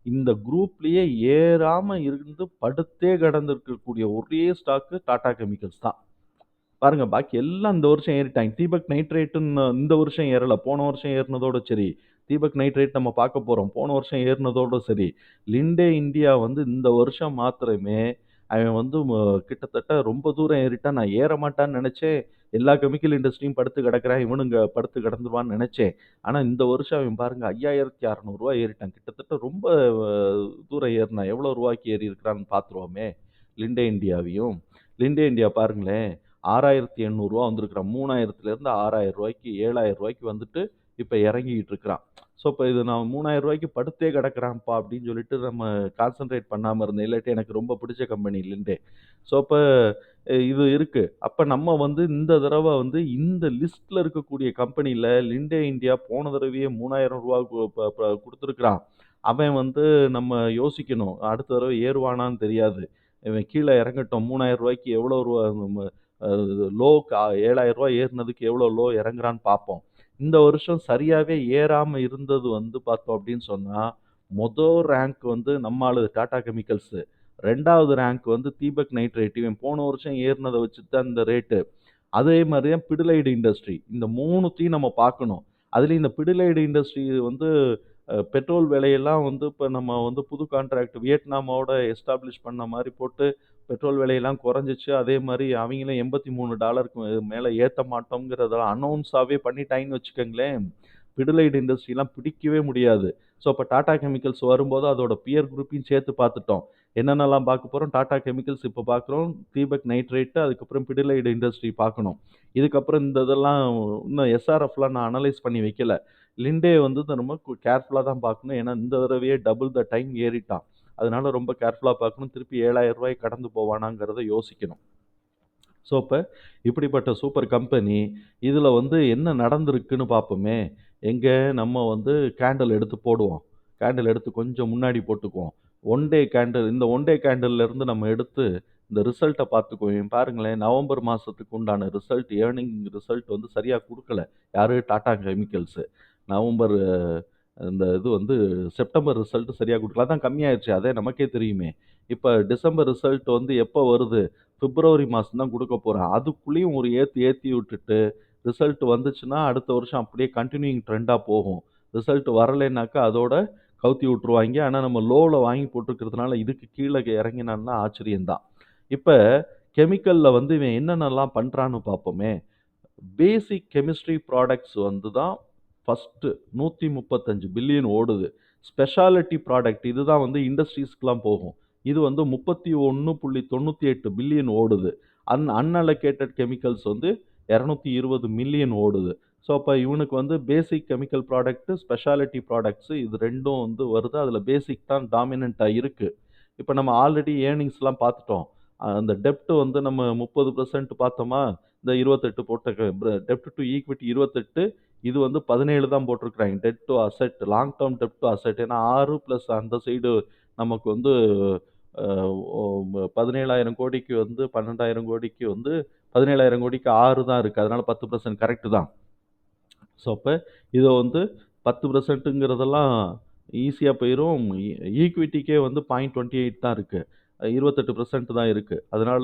இந்த குரூப்லயே ஏறாம இருந்து படுத்தே கிடந்திருக்கக்கூடிய ஒரே ஸ்டாக்கு டாடா கெமிக்கல்ஸ் தான். பாருங்க, பாக்கி எல்லாம் இந்த வருஷம் ஏறிட்டாங்க. தீபக் நைட்ரேட்ன்னு இந்த வருஷம் ஏறல. போன வருஷம் ஏறுனதோட சரி. தீபக் நைட்ரேட் நம்ம பார்க்க போறோம். போன வருஷம் ஏறுனதோட சரி. லிண்டே இந்தியா வந்து இந்த வருஷம் மாத்திரமே அவன் வந்து கிட்டத்தட்ட ரொம்ப தூரம் ஏறிட்டான். நான் ஏற மாட்டான்னு நெனச்சேன். எல்லா கெமிக்கல் இண்டஸ்ட்ரியும் படுத்து கிடக்குறான். இவனுங்க படுத்து கிடந்துருவான்னு நெனச்சேன். ஆனா இந்த வருஷம் அவன் பாருங்க ரூ. 5,600 ஏறிட்டான். கிட்டத்தட்ட ரொம்ப தூரம் ஏறுனான். எவ்வளோ ரூவாய்க்கு ஏறியிருக்கிறான்னு பார்த்துருவோமே! லிண்டே இந்தியாவையும். லிண்டே இந்தியா பாருங்களேன்! ரூ. 6,800 வந்திருக்கிறான். 3000லேருந்து ரூ. 6,000 ரூ. 7,000 வந்துட்டு இப்ப இறங்கிட்டு இருக்கிறான். ஸோ, இப்ப இது நான் ரூ. 3,000 படுத்தே கிடக்குறான்ப்பா அப்படின்னு சொல்லிட்டு நம்ம கான்சன்ட்ரேட் பண்ணாம இருந்தேன். இல்லாட்டி எனக்கு ரொம்ப பிடிச்ச கம்பெனி லிண்டே. ஸோ, அப்ப இது இருக்கு. அப்ப நம்ம வந்து இந்த தடவ வந்து இந்த லிஸ்ட்ல இருக்கக்கூடிய கம்பெனில லிண்டே இந்தியா போன தடவையே ரூ. 3,000 ப ப குடுத்துருக்கிறான். அவன் வந்து நம்ம யோசிக்கணும். அடுத்த தடவ ஏறுவானான்னு தெரியாது. இவன் கீழ இறங்கட்டும். ரூ. 3,000க்கு எவ்வளோ ரூவா நம்ம அ லோ ரூ. 7,000 ஏறுனதுக்கு எவ்வளோ லோ இறங்குறான்னு பார்ப்போம். இந்த வருஷம் சரியாவே ஏறாம இருந்தது வந்து பார்த்தோம் அப்படின்னு சொன்னா, ரேங்க் வந்து நம்ம ஆளு டாடா கெமிக்கல்ஸ். 2வது ரேங்க் வந்து தீபக் நைட்ரேட். இவன் போன வருஷம் ஏறுனத வச்சுட்டு தான் இந்த ரேட்டு. அதே மாரி தான் பிடிலைட் இண்டஸ்ட்ரி. இந்த 3த்தையும் நம்ம பார்க்கணும். அதுலயும் இந்த பிடிலைட் இண்டஸ்ட்ரி வந்து பெட்ரோல் விலையெல்லாம் வந்து இப்ப நம்ம வந்து புது கான்ட்ராக்ட் வியட்நாமோட எஸ்டாப்ளிஷ் பண்ண மாரி போட்டு பெட்ரோல் விலையெல்லாம் குறைஞ்சிச்சு. அதே மாரி அவைங்களும் $83க்கு மேல ஏத்த மாட்டோம்ங்கிறத அனௌன்ஸாவே பண்ணிட்டாய்ங்கன்னு வச்சுக்கங்களேன். பிடிலைட் இண்டஸ்ட்ரிலாம் பிடிக்கவே முடியாது. ஸோ, அப்ப டாடா கெமிக்கல்ஸ் வரும்போது அதோட பியர் குரூப்பையும் சேர்த்து பார்த்துட்டோம். என்னென்னலாம் பார்க்க போறோம்? டாடா கெமிக்கல்ஸ் இப்ப பார்க்குறோம். தீபக் நைட்ரேட் அதுக்கப்புறம் பிடிலைட் இண்டஸ்ட்ரி பார்க்கணும். இதுக்கப்புறம் இந்த இதெல்லாம் இன்னும் எஸ்ஆர்எஃப்லாம் நான் அனலைஸ் பண்ணி வைக்கல. லிண்டே வந்து நம்ம கேர்ஃபுல்லா தான் பார்க்கணும். ஏன்னா, இந்த தடவையே டபுள் த டைம் ஏறிட்டான். அதனால ரொம்ப கேர்ஃபுல்லா பார்க்கணும். திருப்பி ரூ. 7,000 கடந்து போவானாங்கிறத யோசிக்கணும். ஸோ, அப்ப இப்படிப்பட்ட சூப்பர் கம்பெனி, இதுல வந்து என்ன நடந்திருக்குன்னு பார்ப்போமே. எங்க நம்ம வந்து கேண்டில் எடுத்து போடுவோம். கேண்டில் எடுத்து கொஞ்சம் முன்னாடி போட்டுக்குவோம். ஒன் டே கேண்டில் இந்த ஒன் டே கேண்டில்ல இருந்து நம்ம எடுத்து இந்த ரிசல்ட்ட பார்த்துக்குவோம். பாருங்களேன், நவம்பர் மாசத்துக்கு உண்டான ரிசல்ட் வந்து சரியா குடுக்கல. யாரு? டாடா கெமிக்கல்ஸ். நவம்பர் இந்த இது வந்து செப்டம்பர் ரிசல்ட் சரியா குடுக்கல. அதான் கம்மியாயிருச்சு. அதே நமக்கே தெரியுமே. இப்ப டிசம்பர் ரிசல்ட் வந்து எப்ப வருது? பிப்ரவரி மாசம் தான் குடுக்க போறான். அதுக்குள்ளேயும் ஒரு ஏத்தி விட்டுட்டு, ரிசல்ட் வந்துச்சுன்னா, அடுத்த வருஷம் அப்படியே கன்டினியூயிங் ட்ரெண்டா போகும். ரிசல்ட் வரலைன்னாக்கா, அதோட கவுத்தி விட்டுருவாய்ங்க. ஆனா, நம்ம லோல வாங்கி போட்டுருக்கிறதுனால, இதுக்கு கீழ இறங்கினான்னா ஆச்சரியம் தான். இப்ப கெமிக்கல்ல வந்து இவன் என்னென்னலாம் பண்றான்னு பார்ப்போமே. பேசிக் கெமிஸ்ட்ரி ப்ராடக்ட்ஸ் வந்து தான் ஃபர்ஸ்ட்டு 135 பில்லியன் ஓடுது. ஸ்பெஷாலிட்டி ப்ராடக்ட் இதுதான் வந்து இண்டஸ்ட்ரீஸ்க்குலாம் போகும். இது வந்து 31.98 பில்லியன் ஓடுது. அன்அலோகேட்டட் கெமிக்கல்ஸ் வந்து 220 மில்லியன் ஓடுது. ஸோ, அப்ப இவனுக்கு வந்து பேசிக் கெமிக்கல் ப்ராடக்ட், ஸ்பெஷாலிட்டி ப்ராடக்ட்ஸ் இது 2ம் வந்து வருது. அதுல பேசிக் தான் டாமினன்ட்டா இருக்கு. இப்ப நம்ம ஆல்ரெடி ஏர்னிங்ஸ்லாம் பார்த்துட்டோம். அந்த டெப்ட் வந்து நம்ம 30% பார்த்தோமா? இந்த 28 போட்ட டெப்ட் டூ ஈக்விட்டி 28, இது வந்து 17 தான் போட்டிருக்கிறாங்க. Debt to asset, long term debt to asset. ஏன்னா 6 ப்ளஸ் அந்த சைடு நமக்கு வந்து 17,000 கோடிக்கு வந்து 12,000 கோடிக்கு வந்து 17,000 கோடிக்கு 6 தான் இருக்குது. அதனால 10% கரெக்டு தான். ஸோ அப்போ இதை வந்து 10%ங்கிறதெல்லாம் ஈஸியாக போயிடும். ஈக்விட்டிக்கே வந்து 0.28 தான் இருக்குது, 28% தான் இருக்குது. அதனால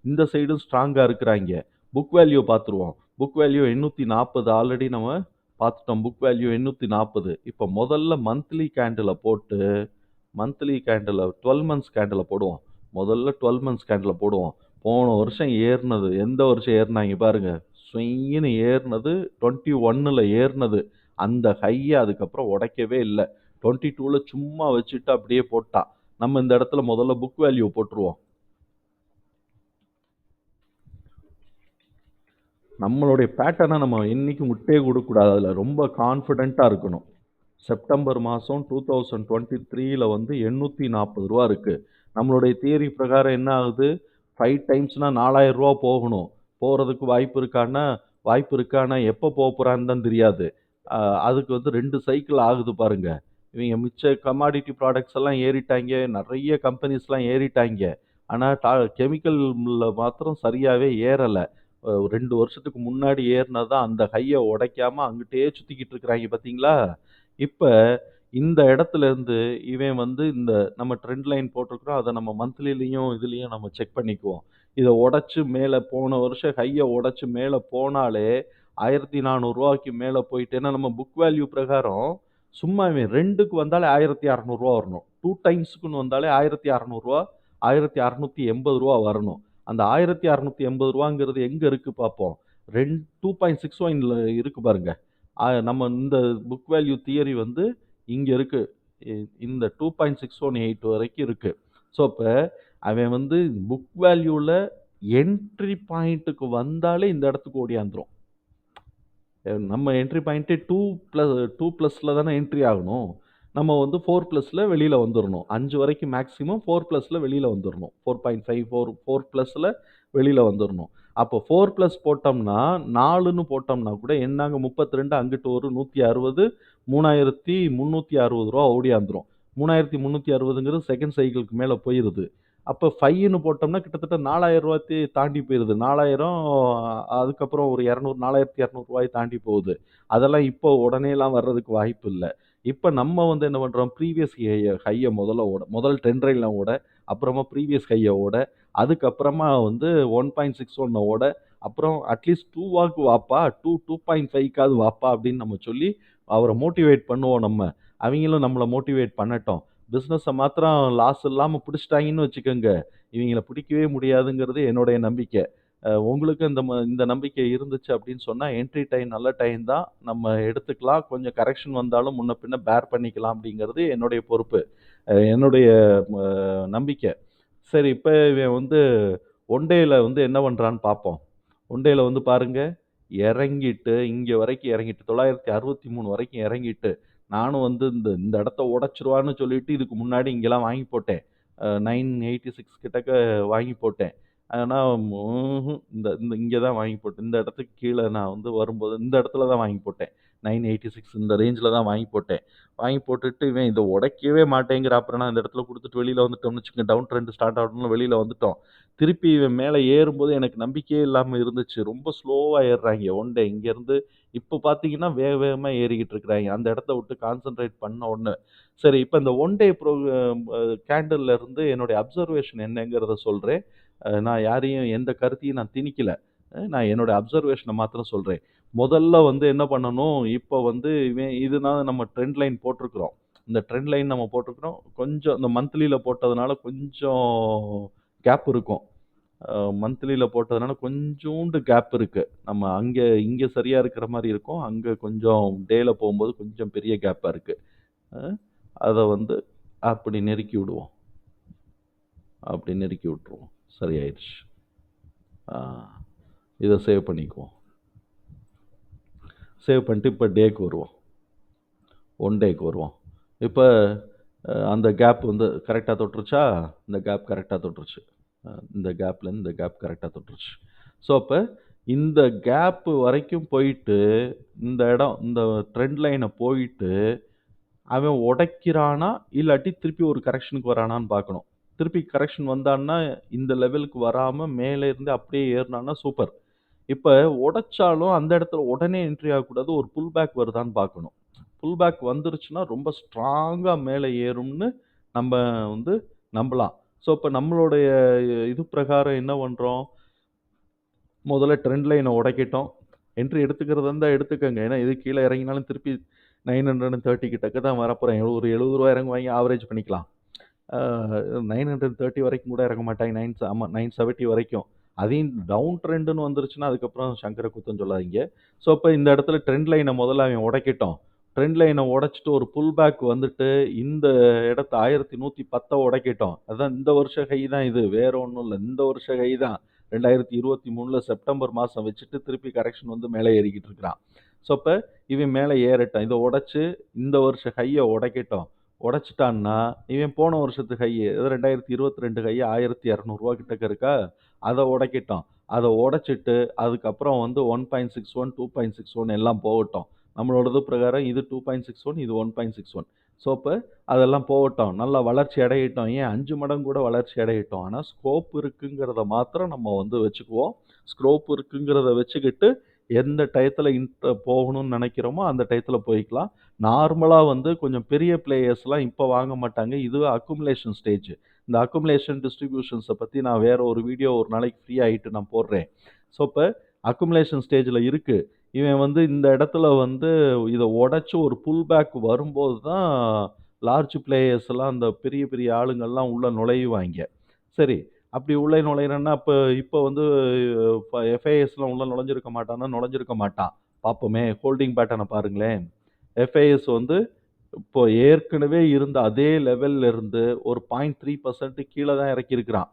இந்த சைடும் ஸ்ட்ராங்காக இருக்கிறாங்க. புக் வேல்யூ பார்த்துருவோம். புக் வேல்யூ 840 ஆல்ரெடி நம்ம பார்த்துட்டோம். Book value 840. இப்போ முதல்ல மந்த்லி கேண்டில் போட்டு மந்த்லி கேண்டில் 12 மந்த்ஸ் கேண்டில் போடுவோம். முதல்ல 12 மந்த்ஸ் கேண்டில் போடுவோம். போன வருஷம் ஏறினது எந்த வருஷம் ஏறினாங்க பாருங்க, ஸ்விங்னு ஏறினது 21ல் ஏறினது. அந்த ஹையை அதுக்கப்புறம் உடைக்கவே இல்லை. 22ல் சும்மா வச்சுட்டு அப்படியே போட்டான். நம்ம இந்த இடத்துல முதல்ல புக் வேல்யூ போட்டுருவோம். நம்மளுடைய பேட்டர்னை நம்ம என்றைக்கும் விட்டே கொடுக்கக்கூடாது. அதில் ரொம்ப கான்ஃபிடென்ட்டாக இருக்கணும். செப்டம்பர் மாதம் 2023ல் வந்து 840 ரூபா இருக்குது. நம்மளுடைய தியரி பிரகாரம் என்ன ஆகுது, 5 டைம்ஸ்னால் 4000 ரூபா போகணும். போகிறதுக்கு வாய்ப்பு இருக்கானா எப்போ போக போகிறான்னு தான் தெரியாது. அதுக்கு வந்து 2 சைக்கிள் ஆகுது பாருங்க. இவங்க மிச்ச கமாடிட்டி ப்ராடக்ட்ஸ் எல்லாம் ஏறிட்டாங்க, நிறைய கம்பெனிஸ்லாம் ஏறிட்டாங்க. ஆனால் கெமிக்கலில் மாத்திரம் சரியாகவே ஏறலை. 2 வருஷத்துக்கு முன்னாடி ஏறினதான் அந்த ஹையை உடைக்காம அங்கிட்டே சுற்றிக்கிட்டு இருக்கிறாங்க பார்த்தீங்களா. இப்போ இந்த இடத்துல இருந்து இவன் வந்து இந்த நம்ம ட்ரெண்ட் லைன் போட்டிருக்கிறோம், அதை நம்ம மந்த்லிலையும் இதுலேயும் நம்ம செக் பண்ணிக்குவோம். இதை உடச்சி மேலே போன வருஷம் ஹையை உடச்சி மேலே போனாலே 1400 ரூபாய்க்கு மேலே போயிட்டு, ஏன்னா நம்ம புக் வேல்யூ பிரகாரம் சும்மா இவன் 2க்கு வந்தாலே 1600 ரூபா வரணும், 2 டைம்ஸுக்குன்னு வந்தாலே 1600 ரூபா 1680 ரூபா வரணும். அந்த 1680 ரூபாங்கிறது எங்கே இருக்குது பார்ப்போம். 2.61ல் இருக்குது பாருங்க. நம்ம இந்த புக் வேல்யூ தியரி வந்து இங்கே இருக்குது. இந்த 2.618 வரைக்கும் இருக்குது. ஸோ அப்போ அவன் வந்து புக் வேல்யூவில் என்ட்ரி பாயிண்ட்டுக்கு வந்தாலே இந்த இடத்துக்கு ஓடியாந்துரும். நம்ம என்ட்ரி பாயிண்ட்டே 2+2+ல் தானே என்ட்ரி ஆகணும். நம்ம வந்து 4+ல் வெளியில் வந்துடணும். 5 வரைக்கும் மேக்ஸிமம் 4+ல் வெளியில் வந்துடணும். 4.5 4+ல் வெளியில் வந்துடணும். அப்போ 4+ போட்டோம்னா 4ன்னு போட்டோம்னா கூட என்னாங்க 32, அங்கிட்டு ஒரு 160, 3360 ரூபா ஓடியாந்துரும். 3360ங்கிறது செகண்ட் சைக்கிளுக்கு மேலே போயிடுது. அப்போ 5ன்னு போட்டோம்னா கிட்டத்தட்ட 4000 ரூபாய்க்கு தாண்டி போயிடுது. 4000, அதுக்கப்புறம் ஒரு 200, 4200 ரூபாய் தாண்டி போகுது. அதெல்லாம் இப்போ உடனேலாம் வர்றதுக்கு வாய்ப்பு இல்லை. இப்போ நம்ம வந்து என்ன பண்ணுறோம், ப்ரீவியஸ் ஹையை முதல் ட்ரெண்ட் லைனில் ஓட, அப்புறமா ப்ரீவியஸ் ஹையை ஓட, அதுக்கப்புறமா வந்து 1.61 ஓட, அப்புறம் அட்லீஸ்ட் 2 வாப்பா, 2.5க்காவது வாப்பா அப்படின்னு நம்ம சொல்லி அவரை மோட்டிவேட் பண்ணுவோம் நம்ம. அவங்களும் நம்மளை மோட்டிவேட் பண்ணட்டும். பிஸ்னஸை மாத்திரம் லாஸ் இல்லாமல் பிடிச்சிட்டாங்கன்னு வச்சுக்கோங்க, இவங்களை பிடிக்கவே முடியாதுங்கிறது என்னுடைய நம்பிக்கை. உங்களுக்கு இந்த நம்பிக்கை இருந்துச்சு அப்படின்னு சொன்னால் என்ட்ரி டைம் நல்ல டைம் தான், நம்ம எடுத்துக்கலாம். கொஞ்சம் கரெக்ஷன் வந்தாலும் முன்ன பின்ன பேர் பண்ணிக்கலாம் அப்படிங்கிறது என்னுடைய பொறுப்பு, என்னுடைய நம்பிக்கை. சரி, இப்போ இவன் வந்து ஒன் டேயில் வந்து என்ன பண்ணுறான்னு பார்ப்போம். ஒன் டேயில் வந்து பாருங்கள், இறங்கிட்டு இங்கே வரைக்கும் இறங்கிட்டு 963 வரைக்கும் இறங்கிட்டு, நானும் வந்து இந்த இந்த இடத்த உடச்சிருவான்னு சொல்லிட்டு இதுக்கு முன்னாடி இங்கெல்லாம் வாங்கி போட்டேன். 986 கிட்டக்க வாங்கி போட்டேன். ஆனால் இந்த இந்த இங்கே தான் வாங்கி போட்டேன். இந்த இடத்துக்கு கீழே நான் வந்து வரும்போது இந்த இடத்துல தான் வாங்கி போட்டேன். 986 இந்த ரேஞ்சில் தான் வாங்கி போட்டேன். வாங்கி போட்டுட்டு இவன் இதை உடைக்கவே மாட்டேங்கிற. அப்புறம் நான் இந்த இடத்துல கொடுத்துட்டு வெளியில் வந்துட்டோம்னு வச்சுக்கோங்க, டவுன் ட்ரெண்ட் ஸ்டார்ட் ஆகணும்னு வெளியில் வந்துட்டோம். திருப்பி இவன் மேலே ஏறும்போது எனக்கு நம்பிக்கையே இல்லாமல் இருந்துச்சு. ரொம்ப ஸ்லோவாக ஏறுறாங்க ஒன் டே. இங்கேருந்து இப்போ பார்த்தீங்கன்னா வேகமாக ஏறிக்கிட்டு இருக்கிறாங்க. அந்த இடத்த விட்டு கான்சென்ட்ரேட் பண்ண ஒன்று. சரி, இப்போ இந்த ஒன் டே கேண்டில்ல இருந்து என்னுடைய அப்சர்வேஷன் என்னங்கிறத சொல்கிறேன். நான் யாரையும் எந்த கருத்தையும் நான் திணிக்கல. நான் என்னோட அப்சர்வேஷனை மாத்திரம் சொல்கிறேன். முதல்ல வந்து என்ன பண்ணணும், இப்போ வந்து இதுதான் நம்ம ட்ரெண்ட் லைன் போட்டிருக்கிறோம். இந்த ட்ரெண்ட் லைன் நம்ம போட்டிருக்கிறோம். கொஞ்சம் இந்த மந்த்லியில் போட்டதுனால கொஞ்சம் கேப் இருக்கும். மந்த்லியில் போட்டதுனால கொஞ்சோண்டு கேப் இருக்குது. நம்ம இங்கே சரியாக இருக்கிற மாதிரி இருக்கும், அங்கே கொஞ்சம் டேயில் போகும்போது கொஞ்சம் பெரிய கேப்பாக இருக்குது. அதை வந்து அப்படி நெருக்கி விடுவோம். அப்படி நெருக்கி விட்டுருவோம். சரியாயிடுச்சு. இதை சேவ் பண்ணிக்குவோம். சேவ் பண்ணிட்டு இப்போ டேக்கு வருவோம். ஒன் டேக்கு வருவோம். இப்போ அந்த கேப் வந்து கரெக்டாக தொட்டுருச்சா? இந்த கேப் கரெக்டாக தொட்டுருச்சு. இந்த கேப்லேருந்து இந்த கேப் கரெக்டாக தொட்டுருச்சு. ஸோ அப்போ இந்த கேப் வரைக்கும் போயிட்டு, இந்த ட்ரெண்ட் லைன போயிட்டு, அவன் உடைக்கிறானா, இல்லாட்டி திருப்பி ஒரு கரெக்ஷனுக்கு வரானான்னு பார்க்கணும். திருப்பி கரெக்ஷன் வந்தான்னா, இந்த லெவலுக்கு வராம மேல இருந்து அப்படியே ஏறுனான்னா சூப்பர். இப்ப உடைச்சாலும் அந்த இடத்துல உடனே என்ட்ரி ஆகக்கூடாது. ஒரு புல் பேக் வருதான்னு பார்க்கணும். புல் பேக் வந்துருச்சுன்னா, ரொம்ப ஸ்ட்ராங்கா மேல ஏறும்னு நம்ம வந்து நம்பலாம். ஸோ, இப்ப நம்மளுடைய இது பிரகாரம் என்ன பண்றோம்? முதல்ல ட்ரெண்ட் லைன உடைக்கட்டும். என்ட்ரி எடுத்துக்கிறதா இருந்தா எடுத்துக்கங்க. ஏன்னா, இது கீழ இறங்கினாலும் திருப்பி 930 கிட்டக்க தான் வரப்போறேன். ஒரு ரூ. 70 இறங்குவாய்ங்க. ஆவரேஜ் பண்ணிக்கலாம். ஆ 930 வரைக்கும் கூட இறங்க மாட்டாங்க. 970 வரைக்கும். அதையும் டவுன் ட்ரெண்டுன்னு வந்துருச்சுன்னா, அதுக்கப்புறம் சங்கர குத்தம் சொல்லாதீங்க. ஸோ, அப்ப இந்த இடத்துல ட்ரெண்ட் லைன முதல்ல அவன் உடைக்கட்டும். ட்ரெண்ட் லைன உடைச்சுட்டு ஒரு புல் பேக் வந்துட்டு, இந்த இடத்த 1110 உடைக்கட்டும். அதான் இந்த வருஷ ஹை தான் இது. வேற ஒண்ணும் இல்ல. இந்த வருஷ ஹை தான். 2023ல செப்டம்பர் மாசம் வச்சுட்டு திருப்பி கரெக்ஷன் வந்து மேல ஏறிக்கிட்டு இருக்கிறான். ஸோ, அப்ப இவன் மேல ஏறட்டும். இத உடைச்சு இந்த வருஷ ஹைய உடைக்கட்டும். உடைச்சுட்டான்னா, இவன் போன வருஷத்து ஹை, ஏதோ 2022 ஹை ரூ. 1200 கிட்டக்க இருக்கா? அத உடைக்கட்டும். அத உடைச்சுட்டு, அதுக்கப்புறம் வந்து 1.61, 2.61 எல்லாம் போகட்டும். நம்மளோடது பிரகாரம் இது 2.61, இது 1.61. ஸோ, அப்ப அதெல்லாம் போகட்டும். நல்லா வளர்ச்சி அடையட்டும். ஏன் 5 மடங்கு கூட வளர்ச்சி அடையட்டும். ஆனா, ஸ்கோப் இருக்குங்கிறத மாத்திரம் நம்ம வந்து வச்சுக்குவோம். ஸ்கோப் இருக்குங்கிறத வச்சுக்கிட்டு, எந்த டயத்துல போகணும்னு நெனைக்கிறோமோ, அந்த டயத்துல போய்க்கலாம். நார்மலா வந்து கொஞ்சம் பெரிய பிளேயர்ஸ்லாம் இப்ப வாங்க மாட்டாங்க. இது அக்குமுலேஷன் ஸ்டேஜ். இந்த அக்குமுலேஷன் டிஸ்ட்ரிபியூஷன்ஸ பத்தி நான் வேற ஒரு வீடியோ ஒரு நாளைக்கு ஃப்ரீ ஆயிட்டு நான் போடுறேன். ஸோ, இப்ப அக்குமுலேஷன் ஸ்டேஜ்ல இருக்கு. இவன் வந்து இந்த இடத்துல வந்து இத உடைச்சு ஒரு புல் பேக் வரும்போது தான் லார்ஜ் பிளேயர்ஸ் எல்லாம் அந்த பெரிய பெரிய ஆளுங்கள்லாம் உள்ள நுழைவாய்ங்க. சரி, அப்படி உள்ள நுழையிறன்னா, இப்ப வந்து எஃப்ஐஎஸ்லாம் உள்ள நுழைஞ்சிருக்க மாட்டான்னா, நுழைஞ்சிருக்க மாட்டான். பார்ப்போமே, ஹோல்டிங் பேட்டர்ன பாருங்களேன். எஃப்ஐஎஸ் வந்து இப்போ ஏற்கனவே இருந்த அதே லெவல்ல இருந்து ஒரு 0.3% கீழ தான் இறக்கியிருக்கிறான்.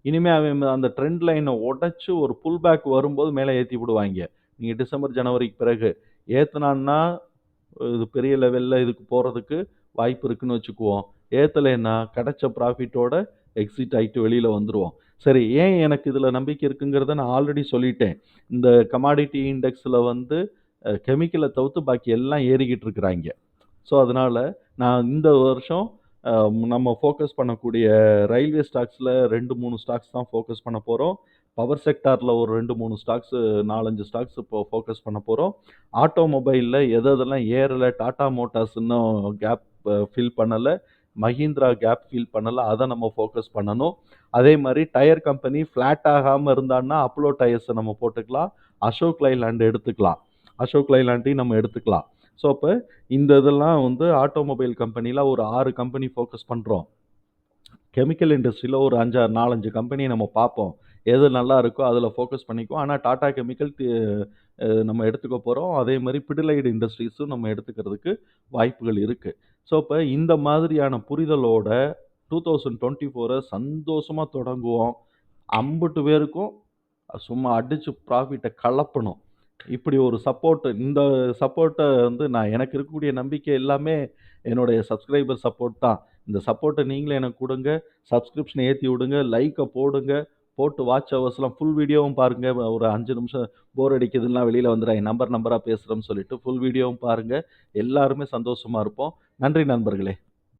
இனிமே அவன் அந்த ட்ரெண்ட் லைன உடைச்சு ஒரு புல் பேக் வரும்போது மேல ஏத்தி விடுவாய்ங்க. நீங்க டிசம்பர், ஜனவரிக்கு பிறகு ஏத்துனான்னா, இது பெரிய லெவல்ல இதுக்கு போறதுக்கு வாய்ப்பு இருக்குன்னு வச்சுக்குவோம். ஏத்தலைன்னா கிடைச்ச ப்ராஃபிட்டோட எக்ஸிட் ஆயிட்டு வெளியில வந்துருவோம். சரி, ஏன் எனக்கு இதுல நம்பிக்கை இருக்குங்கிறத நான் ஆல்ரெடி சொல்லிட்டேன். இந்த கமாடிட்டி இண்டெக்ஸ்ல வந்து கெமிக்கல தவிர்த்து பாக்கி எல்லாம் ஏறிக்கிட்டு இருக்கிறாய்ங்க. ஸோ, அதனால நான் இந்த வருஷம் அ நம்ம ஃபோக்கஸ் பண்ணக்கூடிய ரயில்வே ஸ்டாக்ஸ்ல 2, 3 ஸ்டாக்ஸ் தான் ஃபோக்கஸ் பண்ண போறோம். பவர் செக்டார்ல ஒரு 2, 3 ஸ்டாக்ஸ் 4, 5 ஸ்டாக்ஸ் இப்போ ஃபோக்கஸ் பண்ண போறோம். ஆட்டோமொபைல்ல எதெல்லாம் ஏறல, டாடா மோட்டார்ஸ் இன்னும் கேப் ஃபில் பண்ணல. மஹிந்திரா கேப் ஃபில் பண்ணல. அத நம்ம ஃபோக்கஸ் பண்ணணும். அதே மாரி டயர் கம்பெனி ஃப்ளாட் ஆகாம இருந்தான்னா, அப்போலோ டயர்ஸ நம்ம போட்டுக்கலாம். அசோக் லைலாண்ட் எடுத்துக்கலாம். அசோக் லைலாண்டையும் நம்ம எடுத்துக்கலாம். ஸோ, அப்ப இந்த இதெல்லாம் வந்து ஆட்டோமொபைல் கம்பெனில ஒரு 6 கம்பெனி ஃபோக்கஸ் பண்றோம். கெமிக்கல் இண்டஸ்ட்ரியில ஒரு 4, 5 கம்பெனிய நம்ம பார்ப்போம். எது நல்லா இருக்கோ அதில ஃபோக்கஸ் பண்ணிக்குவோம். ஆனா டாடா கெமிக்கல் நம்ம எடுத்துக்க போறோம். அதே மாரி பிடிலைட் இண்டஸ்ட்ரீஸும் நம்ம எடுத்துக்கிறதுக்கு வாய்ப்புகள் இருக்கு. ஸோ, இப்ப இந்த மாதிரியான புரிதலோட 2024 சந்தோஷமா தொடங்குவோம். அம்புட்டு பேருக்கும் சும்மா அடிச்சு ப்ராஃபிட்ட கலப்பணும். இப்படி ஒரு இந்த சப்போர்ட்ட வந்து எனக்கு இருக்கக்கூடிய நம்பிக்கை எல்லாமே என்னுடைய சப்ஸ்கிரைபர் சப்போர்ட் தான். இந்த சப்போர்ட்ட நீங்களும் எனக்கு குடுங்க. சப்ஸ்கிரிப்ஷன ஏத்தி விடுங்க. லைக்க போடுங்க. போட்டு வாட்ச் ஹவர்ஸ்லாம் ஃபுல் வீடியோவும் பாருங்க. ஒரு 5 நிமிஷம் போர் அடிக்குதுன்னா வெளியில வந்துறாதீங்க. நம்பரா பேசுறோம்னு சொல்லிட்டு ஃபுல் வீடியோவும் பாருங்க. எல்லாருமே சந்தோஷமா இருப்போம். நன்றி நண்பர்களே!